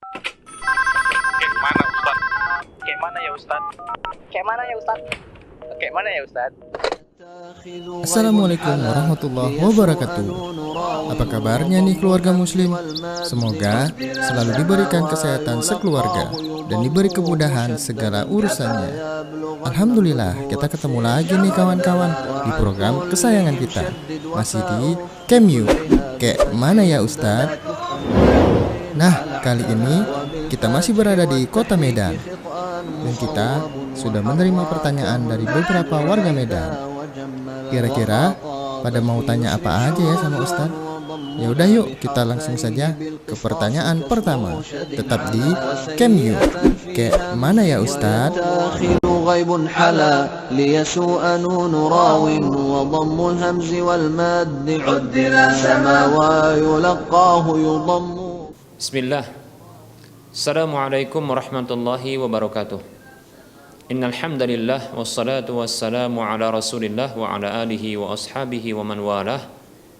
Kayak mana Ustaz? Kayak mana ya Ustaz? Kayak mana ya Ustaz? Kayak mana ya Ustaz? Assalamualaikum warahmatullahi wabarakatuh. Apa kabarnya nih keluarga muslim? Semoga selalu diberikan kesehatan sekeluarga dan diberi kemudahan segala urusannya. Alhamdulillah, kita ketemu lagi nih kawan-kawan di program kesayangan kita. Masih di Kemyu. Kayak mana ya Ustadz? Nah, kali ini kita masih berada di kota Medan. Dan kita sudah menerima pertanyaan dari beberapa warga Medan. Kira-kira pada mau tanya apa aja ya sama Ustadz? Ya udah yuk kita langsung saja ke pertanyaan pertama. Tetap di Kemyu. Kayak mana ya Ustadz? غيب حلا ليسوء نون راو وضم الهمز والماد عدل سما ويلقاه يضم. Bismillah. Assalamualaikum warahmatullahi wabarakatuh. Innal hamdalillah wassalatu wassalamu ala Rasulillah wa ala alihi wa ashabihi wa man walah.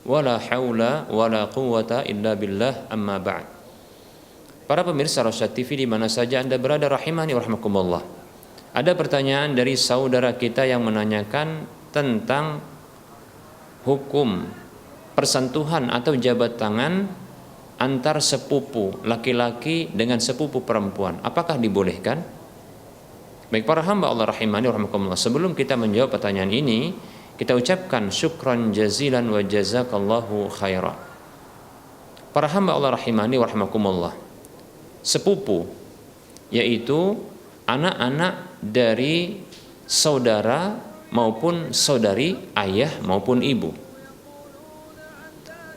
Wala haula wala quwwata illa billah, amma ba'd. Para pemirsa Rosyad TV di mana saja Anda berada, rahimani wa rahmakumullah. Ada pertanyaan dari saudara kita yang menanyakan tentang hukum persentuhan atau jabat tangan antar sepupu laki-laki dengan sepupu perempuan. Apakah dibolehkan? Baik para hamba Allah rahimani wa rahmakumullah, sebelum kita menjawab pertanyaan ini, kita ucapkan syukran jazilan wa jazakallahu khairan. Para hamba Allah rahimani wa rahmakumullah, sepupu yaitu anak-anak dari saudara maupun saudari, ayah maupun ibu.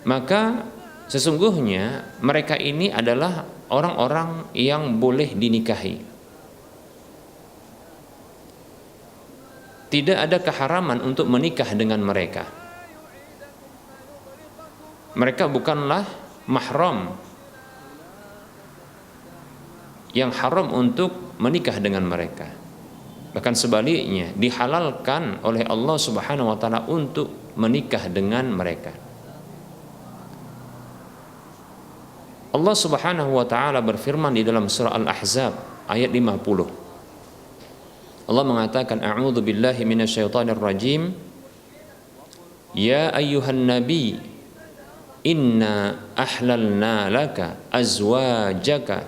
Maka sesungguhnya mereka ini adalah orang-orang yang boleh dinikahi. Tidak ada keharaman untuk menikah dengan mereka. Mereka bukanlah mahram yang haram untuk menikah dengan mereka. Bahkan sebaliknya, dihalalkan oleh Allah Subhanahu wa taala untuk menikah dengan mereka. Allah Subhanahu wa taala berfirman di dalam surah Al-Ahzab ayat 50. Allah mengatakan, a'udzu billahi minasyaitonir rajim. Ya ayyuhan nabi, inna ahlalna laka azwajaka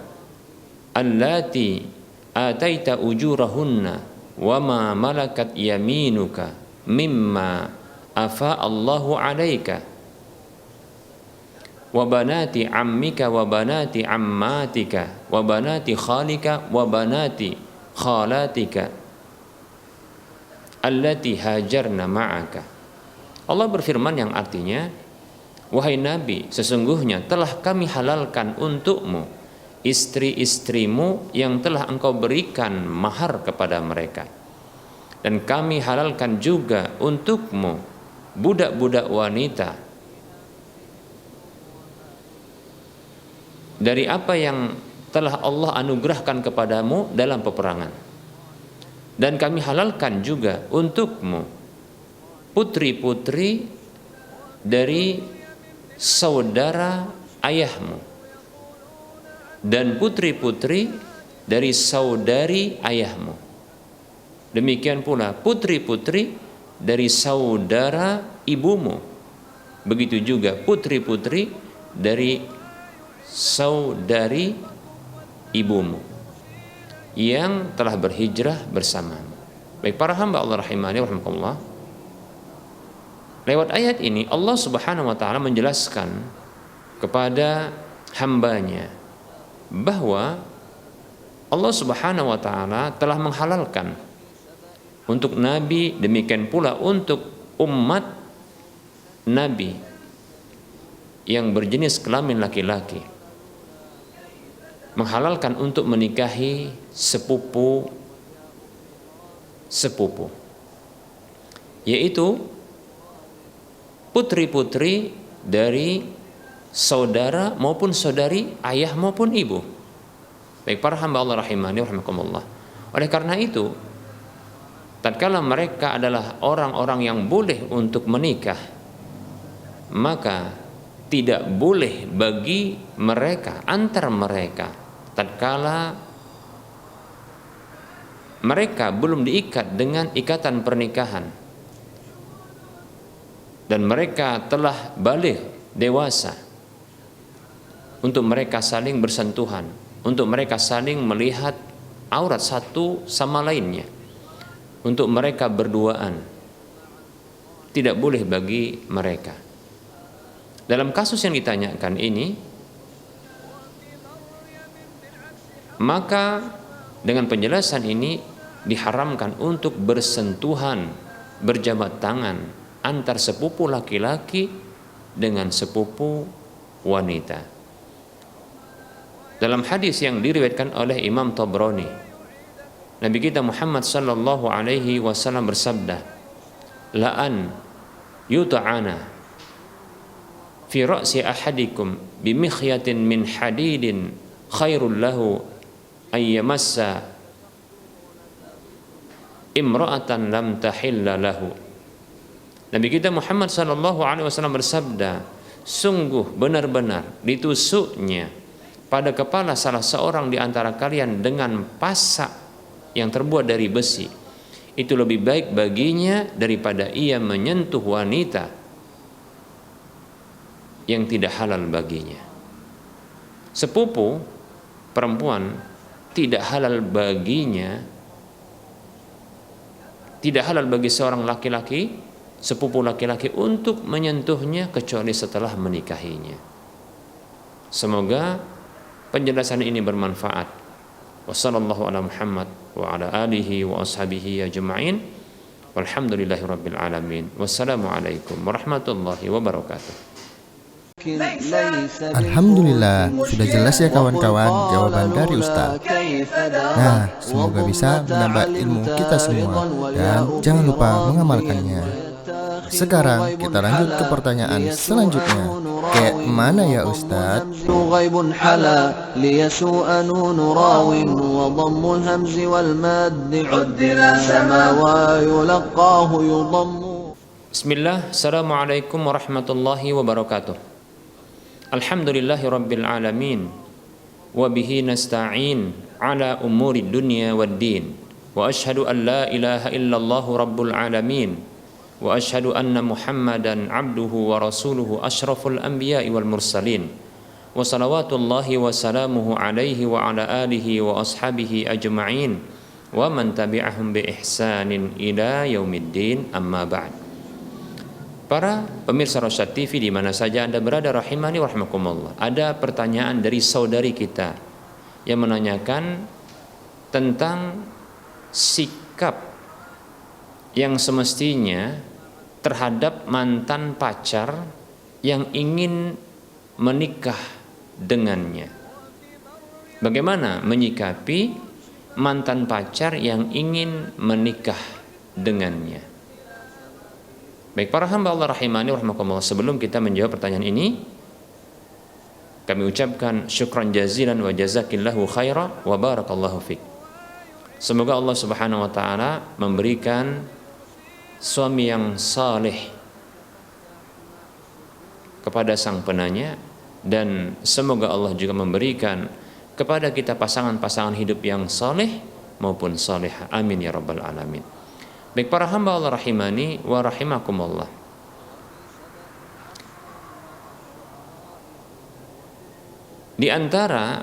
allati ataita ujurahunna wa ma malakat yaminuka mimma afa Allahu 'alaika wa banati ammika wa banati ammatika wa banati khalika wa banati khalatika allati hajarna ma'aka. Allah berfirman yang artinya, wahai Nabi, sesungguhnya telah kami halalkan untukmu istri-istrimu yang telah engkau berikan mahar kepada mereka, dan kami halalkan juga untukmu budak-budak wanita dari apa yang telah Allah anugerahkan kepadamu dalam peperangan. Dan kami halalkan juga untukmu putri-putri dari saudara ayahmu dan putri-putri dari saudari ayahmu. Demikian pula putri-putri dari saudara ibumu. Begitu juga putri-putri dari saudari ibumu yang telah berhijrah bersamamu. Baik para hamba Allah rahimani wa rahimakumullah, lewat ayat ini Allah Subhanahu wa taala menjelaskan kepada hambanya bahwa Allah Subhanahu wa taala telah menghalalkan untuk Nabi, demikian pula untuk umat Nabi yang berjenis kelamin laki-laki, menghalalkan untuk menikahi sepupu, yaitu putri-putri dari saudara maupun saudari, ayah maupun ibu. Baik para hamba Allah rahimani wa rahimakumullah. Oleh karena itu, tatkala mereka adalah orang-orang yang boleh untuk menikah, maka tidak boleh bagi mereka, antar mereka, tatkala mereka belum diikat dengan ikatan pernikahan dan mereka telah balik dewasa, untuk mereka saling bersentuhan, untuk mereka saling melihat aurat satu sama lainnya, untuk mereka berduaan, tidak boleh bagi mereka. Dalam kasus yang ditanyakan ini, maka dengan penjelasan ini diharamkan untuk bersentuhan, berjabat tangan antar sepupu laki-laki dengan sepupu wanita. Dalam hadis yang diriwayatkan oleh Imam Tabrani, Nabi kita Muhammad sallallahu alaihi wasallam bersabda, "La'an yuta'ana fi ra'si ahadikum bimikhyatin min hadidin khairul lahu ayyamassa imra'atan lam tahilla lahu." Nabi kita Muhammad sallallahu alaihi wasallam bersabda, sungguh benar-benar ditusuknya pada kepala salah seorang di antara kalian dengan pasak yang terbuat dari besi, itu lebih baik baginya daripada ia menyentuh wanita yang tidak halal baginya. Sepupu perempuan tidak halal baginya, tidak halal bagi seorang laki-laki, sepupu laki-laki untuk menyentuhnya kecuali setelah menikahinya. Semoga penjelasan ini bermanfaat. Wassallallahu ala Muhammad wa ala alihi wa ashabihi ajma'in. Walhamdulillahirabbil alamin. Wassalamualaikum warahmatullahi wabarakatuh. Alhamdulillah, sudah jelas ya kawan-kawan jawaban dari Ustadz. Nah, semoga bisa menambah ilmu kita semua dan jangan lupa mengamalkannya. Sekarang kita lanjut ke pertanyaan selanjutnya. Kayak mana ya Ustadz? Bismillah, assalamualaikum warahmatullahi wabarakatuh. Alhamdulillahi rabbil alamin, wa bihi nasta'in ala umuri dunya waddin, wa ashhadu an la ilaha illallah rabbul alamin, wa ashhadu anna Muhammadan abduhu wa rasuluhu asyraful anbiya'i wal mursalin, wa salawatullahi wa salamuhu alaihi wa ala alihi wa ashabihi ajma'in wa man tabi'ahum bi ihsanin ila yaumiddin, amma ba'd. Para pemirsa Rosyad TV di mana saja Anda berada, rahimani wa rahimakumullah. Ada pertanyaan dari saudari kita yang menanyakan tentang sikap yang semestinya terhadap mantan pacar yang ingin menikah dengannya. Bagaimana menyikapi mantan pacar yang ingin menikah dengannya? Baik para hamba Allah rahimani wa rahimakumullah, sebelum kita menjawab pertanyaan ini, kami ucapkan syukran jazilan wa jazakillahu khaira wa barakallahu fik. Semoga Allah Subhanahu wa taala memberikan suami yang saleh kepada sang penanya, dan semoga Allah juga memberikan kepada kita pasangan-pasangan hidup yang saleh maupun salehah. Amin ya rabbal alamin. Baik para hamba Allah rahimani wa rahimakumullah. Di antara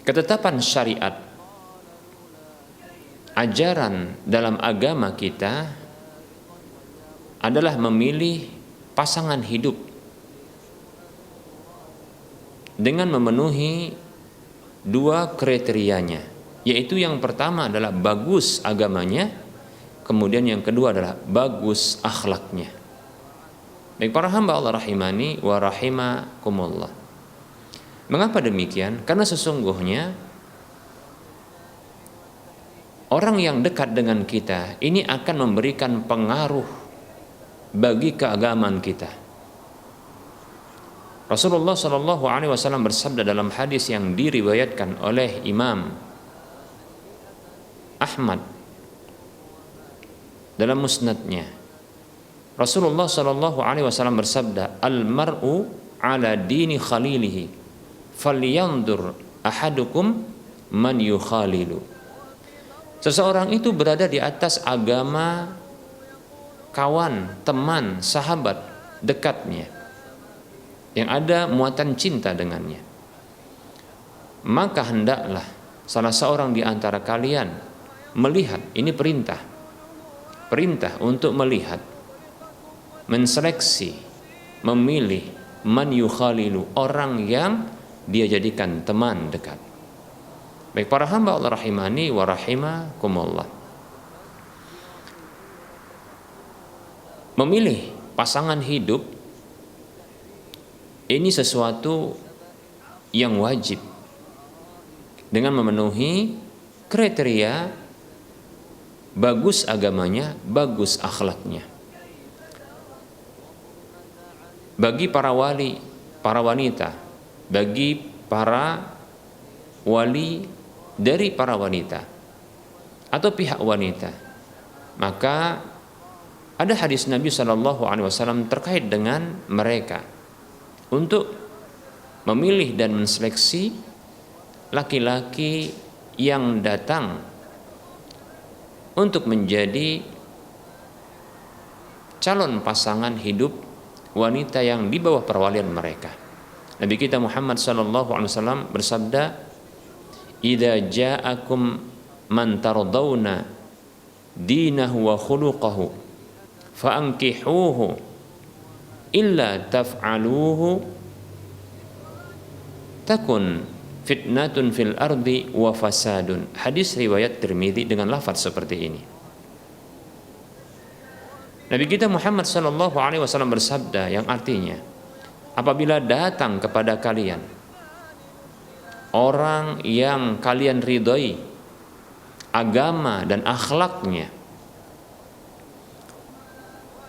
ketetapan syariat, ajaran dalam agama kita adalah memilih pasangan hidup dengan memenuhi dua kriterianya, yaitu yang pertama adalah bagus agamanya, kemudian yang kedua adalah bagus akhlaknya. Baik para hamba Allah rahimani wa rahimakumullah. Mengapa demikian? Karena sesungguhnya orang yang dekat dengan kita ini akan memberikan pengaruh bagi keagamaan kita. Rasulullah Shallallahu Alaihi Wasallam bersabda dalam hadis yang diriwayatkan oleh Imam Ahmad dalam musnadnya, Rasulullah Shallallahu Alaihi Wasallam bersabda, al mar'u ala dini khalilihi falyandur ahadukum man yukhalilu. Seseorang itu berada di atas agama kawan, teman, sahabat dekatnya yang ada muatan cinta dengannya. Maka hendaklah salah seorang di antara kalian melihat, ini perintah untuk melihat, menseleksi, memilih man yukhalilu, orang yang dia jadikan teman dekat. Baik para hamba Allah rahimani wa rahimakumullah, memilih pasangan hidup ini sesuatu yang wajib dengan memenuhi kriteria bagus agamanya, bagus akhlaknya. Bagi para wali, para wanita, bagi para wali dari para wanita atau pihak wanita, maka ada hadis Nabi SAW terkait dengan mereka untuk memilih dan menseleksi laki-laki yang datang untuk menjadi calon pasangan hidup wanita yang di bawah perwalian mereka. Nabi kita Muhammad SAW bersabda, "Idza ja'akum man tardawna dinahu wa khuluquhu fa'ankihuhu illa taf'aluhu takun fitnatun fil ardi wa fasadun." Hadis riwayat Tirmidzi dengan lafaz seperti ini. Nabi kita Muhammad SAW bersabda yang artinya, apabila datang kepada kalian orang yang kalian ridhoi agama dan akhlaknya,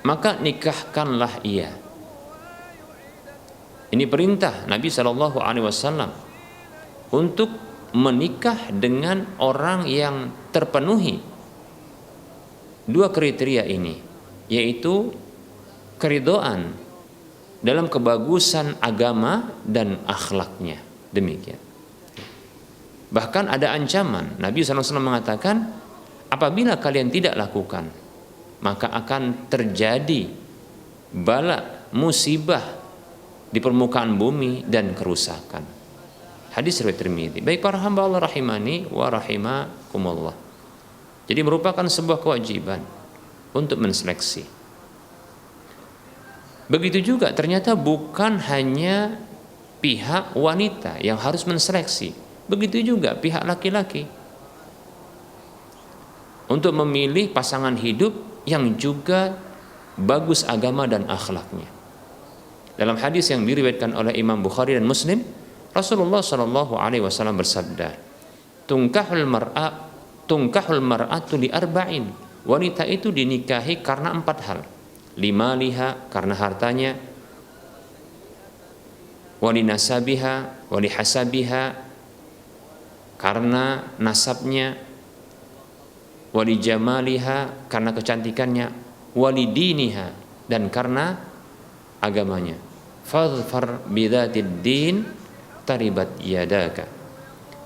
maka nikahkanlah ia. Ini perintah Nabi SAW untuk menikah dengan orang yang terpenuhi dua kriteria ini, yaitu keridhaan dalam kebagusan agama dan akhlaknya. Demikian. Bahkan ada ancaman. Nabi SAW mengatakan, apabila kalian tidak lakukan, maka akan terjadi bala, musibah di permukaan bumi dan kerusakan. Hadis riwayat Tirmidzi. Baik para hamba Allah rahimani wa rahimakumullah. Jadi merupakan sebuah kewajiban untuk menseleksi. Begitu juga ternyata bukan hanya pihak wanita yang harus menseleksi, begitu juga pihak laki-laki untuk memilih pasangan hidup yang juga bagus agama dan akhlaknya. Dalam hadis yang diriwayatkan oleh Imam Bukhari dan Muslim, Rasulullah SAW bersabda, "Tunkahul mar'atu li arba'in." Wanita itu dinikahi karena 4 hal. Limaliha, karena hartanya, wali nasabiha, wali hasabiha, karena nasabnya, wali jamaliha, karena kecantikannya, wali diniha, dan karena agamanya. Fadhfar bidzatid din taribat yadaka.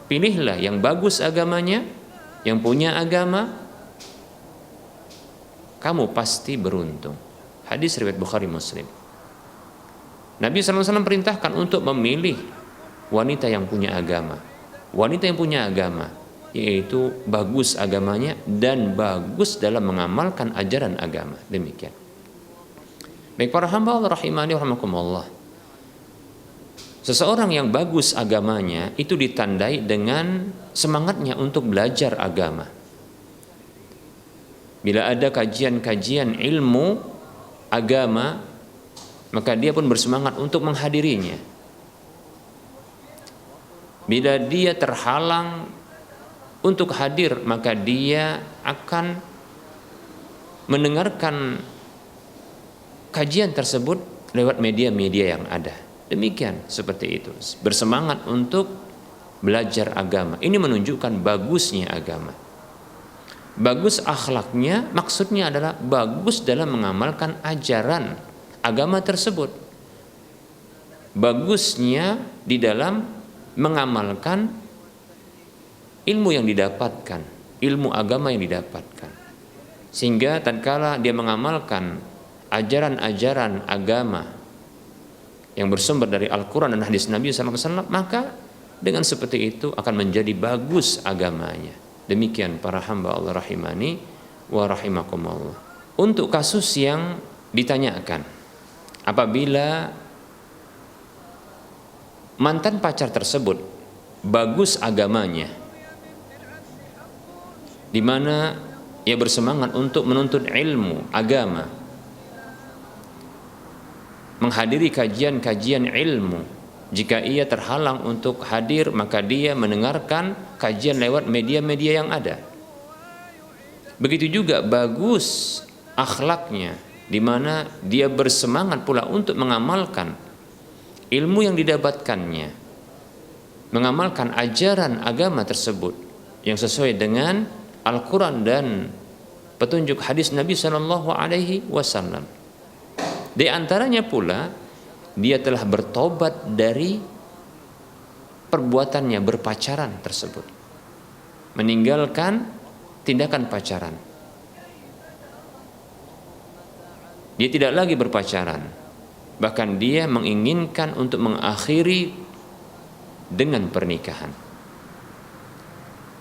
Pilihlah yang bagus agamanya, yang punya agama, kamu pasti beruntung. Hadis riwayat Bukhari Muslim. Nabi SAW perintahkan untuk memilih wanita yang punya agama. Wanita yang punya agama, yaitu bagus agamanya dan bagus dalam mengamalkan ajaran agama. Demikian. Baik para hamba Allah rahimani wa rahimakumullah. Seseorang yang bagus agamanya itu ditandai dengan semangatnya untuk belajar agama. Bila ada kajian-kajian ilmu agama, maka dia pun bersemangat untuk menghadirinya. Bila dia terhalang untuk hadir, maka dia akan mendengarkan kajian tersebut lewat media-media yang ada. Demikian, seperti itu. Bersemangat untuk belajar agama. Ini menunjukkan bagusnya agama. Bagus akhlaknya, maksudnya adalah bagus dalam mengamalkan ajaran agama tersebut. Bagusnya di dalam mengamalkan ilmu yang didapatkan, ilmu agama yang didapatkan. Sehingga tatkala dia mengamalkan ajaran-ajaran agama yang bersumber dari Al-Quran dan hadis Nabi SAW, maka dengan seperti itu akan menjadi bagus agamanya. Demikian para hamba Allah rahimani wa rahimakumullah. Untuk kasus yang ditanyakan, apabila mantan pacar tersebut bagus agamanya, di mana ia bersemangat untuk menuntut ilmu agama, menghadiri kajian-kajian ilmu. Jika ia terhalang untuk hadir, maka dia mendengarkan kajian lewat media-media yang ada. Begitu juga bagus akhlaknya, di mana dia bersemangat pula untuk mengamalkan ilmu yang didapatkannya, mengamalkan ajaran agama tersebut yang sesuai dengan Al-Quran dan petunjuk hadis Nabi SAW. Di antaranya pula dia telah bertobat dari perbuatannya berpacaran tersebut, meninggalkan tindakan pacaran. Dia tidak lagi berpacaran, bahkan dia menginginkan untuk mengakhiri dengan pernikahan.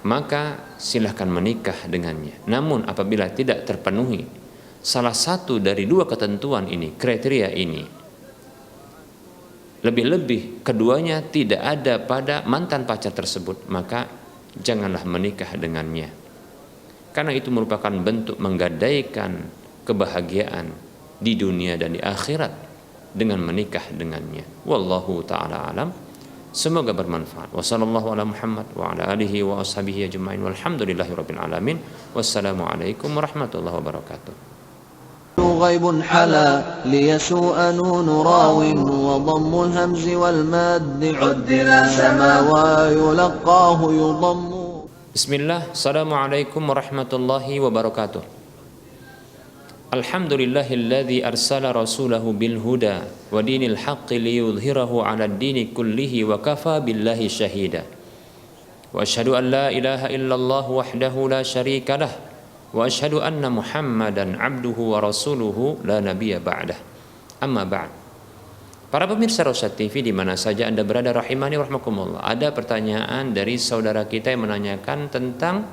Maka silahkan menikah dengannya. Namun apabila tidak terpenuhi salah satu dari dua ketentuan ini, kriteria ini, lebih-lebih keduanya tidak ada pada mantan pacar tersebut, maka janganlah menikah dengannya. Karena itu merupakan bentuk menggadaikan kebahagiaan di dunia dan di akhirat dengan menikah dengannya. Wallahu ta'ala alam. Semoga bermanfaat. Wassallallahu ala Muhammad wa ala alihi wa ashabihi ajma'in walhamdulillahi rabbil alamin. Wassalamualaikum warahmatullahi wabarakatuh. غيب حلا ليسوء نون راو وضم الهمز والماد عدل سما ويلقاه يضم. Bismillah. Assalamualaikum warahmatullahi wabarakatuh. Alhamdulillahilladzi arsala rasulahu bil huda wa dinil haqqi liyudhhirahu 'alad dini kullihi wa kafa billahi syahida. Wa asyhadu an la ilaha illallah wahdahu la syarika lah wa asyhadu anna Muhammadan 'abduhu wa rasuluhu la nabiyya ba'dah. Amma ba'd. Para pemirsa Rosyad TV di mana saja Anda berada rahimani wa rahmakumullah. Ada pertanyaan dari saudara kita yang menanyakan tentang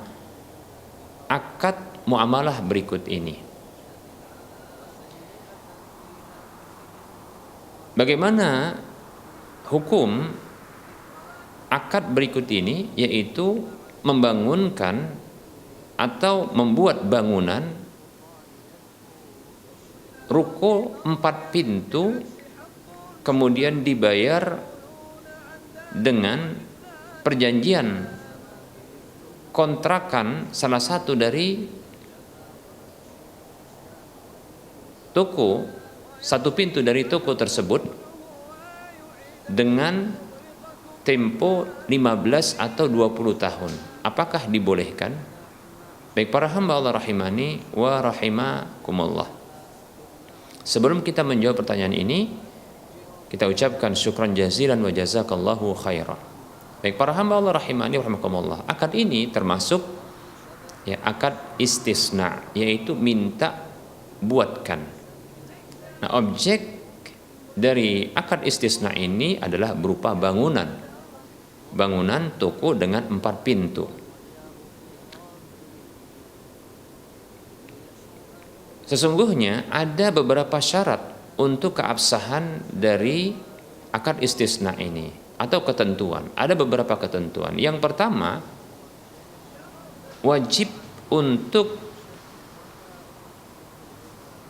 akad muamalah berikut ini. Bagaimana hukum akad berikut ini, yaitu membangunkan atau membuat bangunan ruko 4 pintu, kemudian dibayar dengan perjanjian kontrakan salah satu dari toko, satu pintu dari toko tersebut dengan tempo 15 atau 20 tahun. Apakah dibolehkan? Baik para hamba Allah rahimani wa rahimakumullah. Sebelum kita menjawab pertanyaan ini, kita ucapkan syukran jazilan wa jazakallahu khairan. Baik para hamba Allah rahimani wa rahimakumullah. Akad ini termasuk ya akad istisna, yaitu minta buatkan. Nah, objek dari akad istisna ini adalah berupa bangunan toko dengan 4 pintu. Sesungguhnya ada beberapa syarat untuk keabsahan dari akad istisna ini atau ketentuan. Ada beberapa ketentuan. Yang pertama, wajib untuk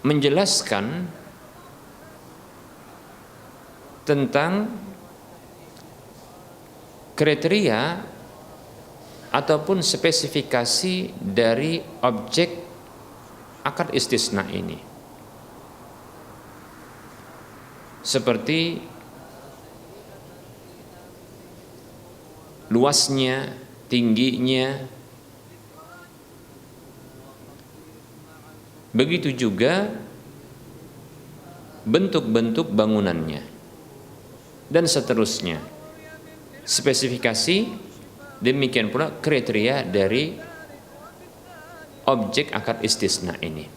menjelaskan tentang kriteria ataupun spesifikasi dari objek akad istisna ini, seperti luasnya, tingginya, begitu juga bentuk-bentuk bangunannya, dan seterusnya. spesifikasi, demikian pula kriteria dari objek akad istisna ini.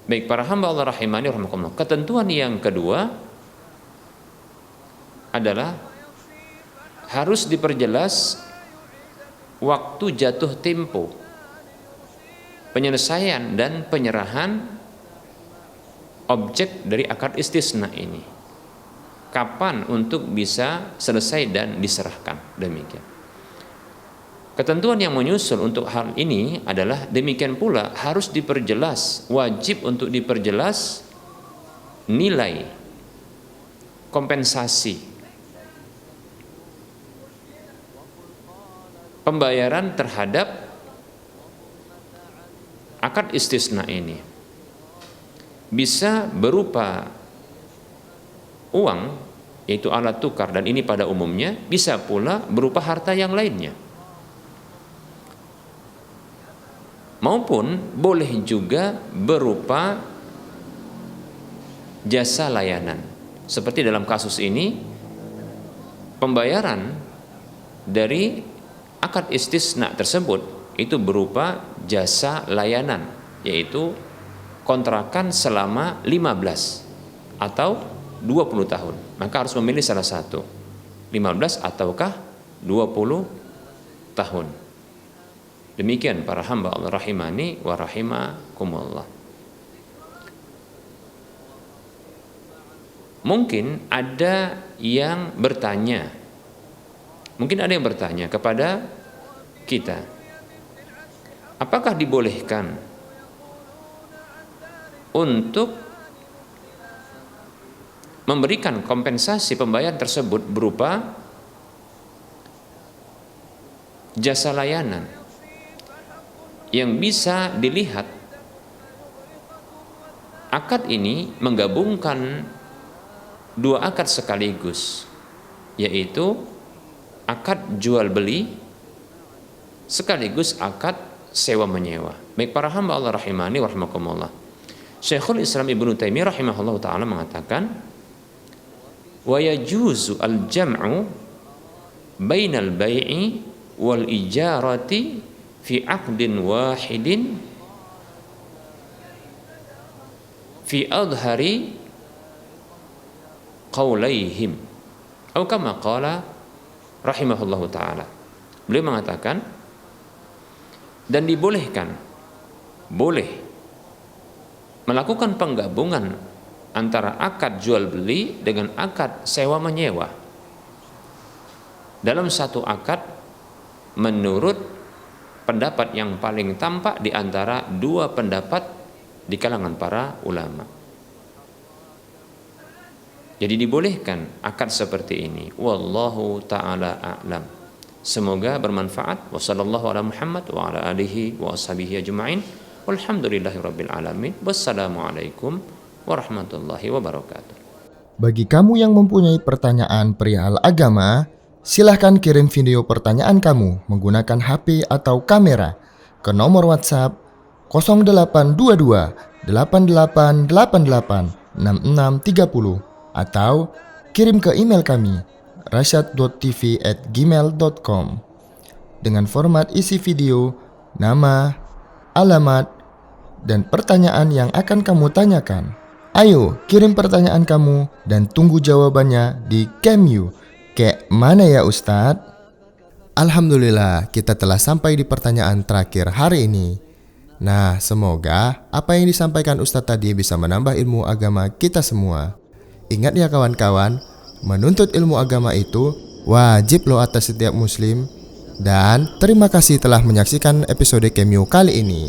Baik para hamba Allah rahimani rahimakumullah. Ketentuan yang kedua adalah harus diperjelas waktu jatuh tempo penyelesaian dan penyerahan objek dari akad istisna ini. Kapan untuk bisa selesai dan diserahkan, demikian. Ketentuan yang menyusul untuk hal ini adalah demikian pula harus diperjelas, wajib untuk diperjelas nilai kompensasi pembayaran terhadap akad istisna ini. Bisa berupa uang, yaitu alat tukar, dan ini pada umumnya, bisa pula berupa harta yang lainnya. Maupun boleh juga berupa jasa layanan. Seperti dalam kasus ini, pembayaran dari akad istisna tersebut itu berupa jasa layanan, yaitu kontrakan selama 15 atau 20 tahun. Maka harus memilih salah satu, 15 ataukah 20 tahun. Demikian para hamba Allah rahimani wa rahimakumullah. Mungkin ada yang bertanya kepada kita, apakah dibolehkan untuk memberikan kompensasi pembayaran tersebut berupa jasa layanan yang bisa dilihat akad ini menggabungkan dua akad sekaligus, yaitu akad jual beli sekaligus akad sewa menyewa. Baik para hamba Allah rahimani wa rahimakumullah. Syekhul Islam Ibnu Taimiyah rahimahullah taala mengatakan, wa yajuzu al-jam'u bainal bai'i wal ijarati fi aqdin wahidin fi adhari qaulaihim atau kama qala rahimahullahu taala. Beliau mengatakan, dan dibolehkan, boleh melakukan penggabungan antara akad jual beli dengan akad sewa menyewa dalam satu akad menurut pendapat yang paling tampak di antara dua pendapat di kalangan para ulama. Jadi dibolehkan akad seperti ini. Wallahu ta'ala a'lam. Semoga bermanfaat. Wa sallallahu ala Muhammad wa ala alihi wa ashabihi ajma'in. Walhamdulillahi rabbil alamin. Wassalamualaikum warahmatullahi wabarakatuh. Bagi kamu yang mempunyai pertanyaan perihal agama, silahkan kirim video pertanyaan kamu menggunakan HP atau kamera ke nomor WhatsApp 0822 8888 6630 atau kirim ke email kami rasyad.tv@gmail.com dengan format isi video, nama, alamat, dan pertanyaan yang akan kamu tanyakan. Ayo kirim pertanyaan kamu dan tunggu jawabannya di Camyu. Kayak mana ya Ustadz? Alhamdulillah, kita telah sampai di pertanyaan terakhir hari ini. Nah, semoga apa yang disampaikan Ustadz tadi bisa menambah ilmu agama kita semua. Ingat ya kawan-kawan, menuntut ilmu agama itu wajib loh atas setiap muslim. Dan terima kasih telah menyaksikan episode Camyu kali ini.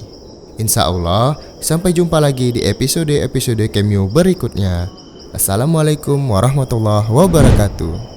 Insya Allah, sampai jumpa lagi di episode-episode Camyu berikutnya. Assalamualaikum warahmatullahi wabarakatuh.